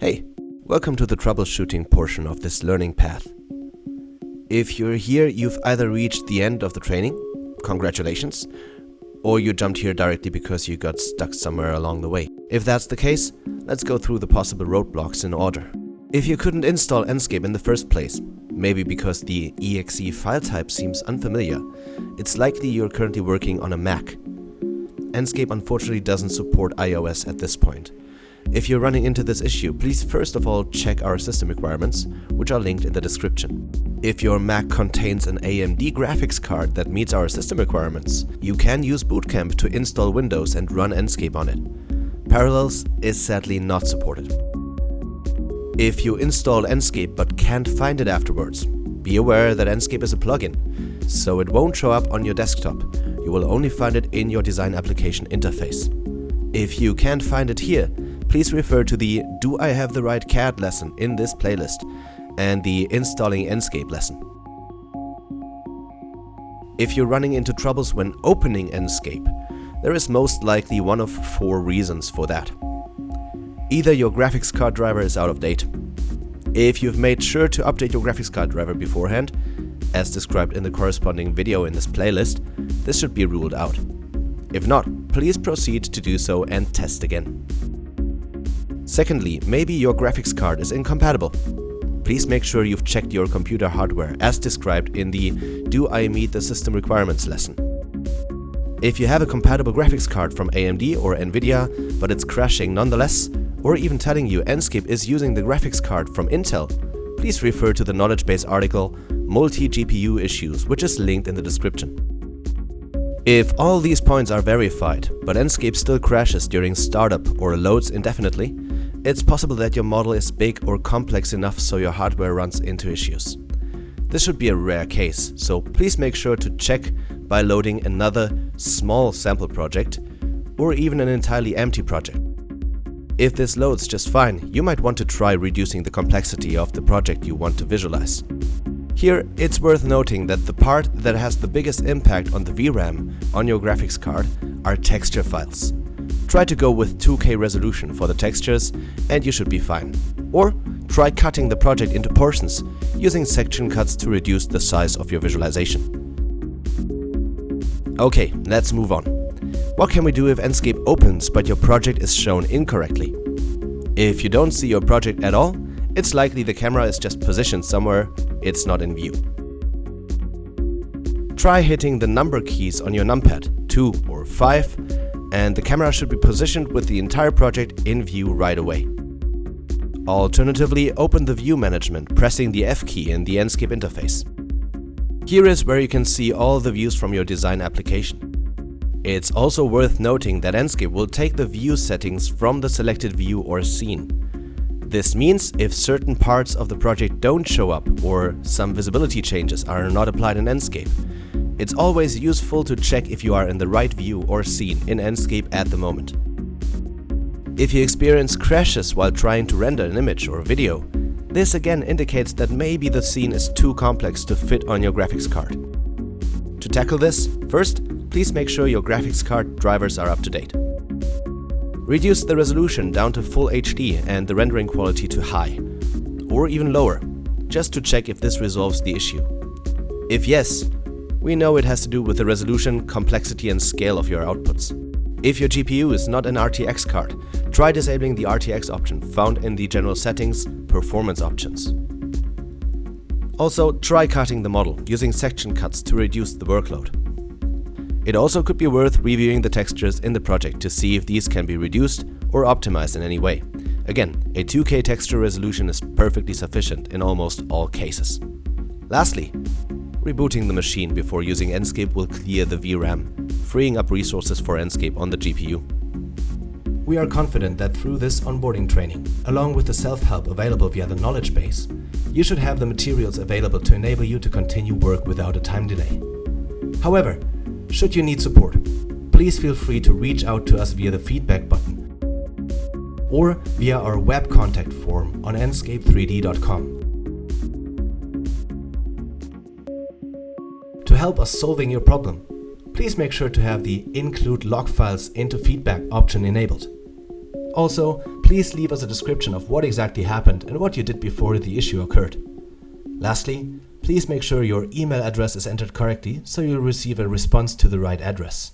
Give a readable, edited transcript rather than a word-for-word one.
Hey, welcome to the troubleshooting portion of this learning path. If you're here, you've either reached the end of the training, congratulations, or you jumped here directly because you got stuck somewhere along the way. If that's the case, let's go through the possible roadblocks in order. If you couldn't install Enscape in the first place, maybe because the exe file type seems unfamiliar, it's likely you're currently working on a Mac. Enscape unfortunately doesn't support iOS at this point. If you're running into this issue, please first of all check our system requirements, which are linked in the description. If your Mac contains an AMD graphics card that meets our system requirements, you can use Boot Camp to install Windows and run Enscape on it. Parallels is sadly not supported. If you install Enscape but can't find it afterwards, be aware that Enscape is a plugin, so it won't show up on your desktop. You will only find it in your design application interface. If you can't find it here, please refer to the Do I Have the Right CAD lesson in this playlist and the Installing Enscape lesson. If you're running into troubles when opening Enscape, there is most likely one of 4 reasons for that. Either your graphics card driver is out of date. If you've made sure to update your graphics card driver beforehand, as described in the corresponding video in this playlist, this should be ruled out. If not, please proceed to do so and test again. Secondly, maybe your graphics card is incompatible. Please make sure you've checked your computer hardware as described in the Do I Meet the System Requirements lesson. If you have a compatible graphics card from AMD or Nvidia, but it's crashing nonetheless, or even telling you Enscape is using the graphics card from Intel, please refer to the knowledge base article Multi-GPU Issues, which is linked in the description. If all these points are verified, but Enscape still crashes during startup or loads indefinitely, it's possible that your model is big or complex enough so your hardware runs into issues. This should be a rare case, so please make sure to check by loading another small sample project or even an entirely empty project. If this loads just fine, you might want to try reducing the complexity of the project you want to visualize. Here, it's worth noting that the part that has the biggest impact on the VRAM on your graphics card are texture files. Try to go with 2K resolution for the textures and you should be fine. Or try cutting the project into portions, using section cuts to reduce the size of your visualization. Okay, let's move on. What can we do if Enscape opens but your project is shown incorrectly? If you don't see your project at all, it's likely the camera is just positioned somewhere, it's not in view. Try hitting the number keys on your numpad, 2 or 5, and the camera should be positioned with the entire project in view right away. Alternatively, open the view management, pressing the F key in the Enscape interface. Here is where you can see all the views from your design application. It's also worth noting that Enscape will take the view settings from the selected view or scene. This means if certain parts of the project don't show up or some visibility changes are not applied in Enscape, it's always useful to check if you are in the right view or scene in Enscape at the moment. If you experience crashes while trying to render an image or video, this again indicates that maybe the scene is too complex to fit on your graphics card. To tackle this, first, please make sure your graphics card drivers are up to date. Reduce the resolution down to Full HD and the rendering quality to high, or even lower, just to check if this resolves the issue. If yes, we know it has to do with the resolution, complexity and scale of your outputs. If your GPU is not an RTX card, try disabling the RTX option found in the General Settings Performance options. Also, try cutting the model using section cuts to reduce the workload. It also could be worth reviewing the textures in the project to see if these can be reduced or optimized in any way. Again, a 2K texture resolution is perfectly sufficient in almost all cases. Lastly, rebooting the machine before using Enscape will clear the VRAM, freeing up resources for Enscape on the GPU. We are confident that through this onboarding training, along with the self-help available via the knowledge base, you should have the materials available to enable you to continue work without a time delay. However, should you need support, please feel free to reach out to us via the feedback button or via our web contact form on enscape3d.com. To help us solving your problem, please make sure to have the Include Log Files into Feedback option enabled. Also, please leave us a description of what exactly happened and what you did before the issue occurred. Lastly, please make sure your email address is entered correctly so you'll receive a response to the right address.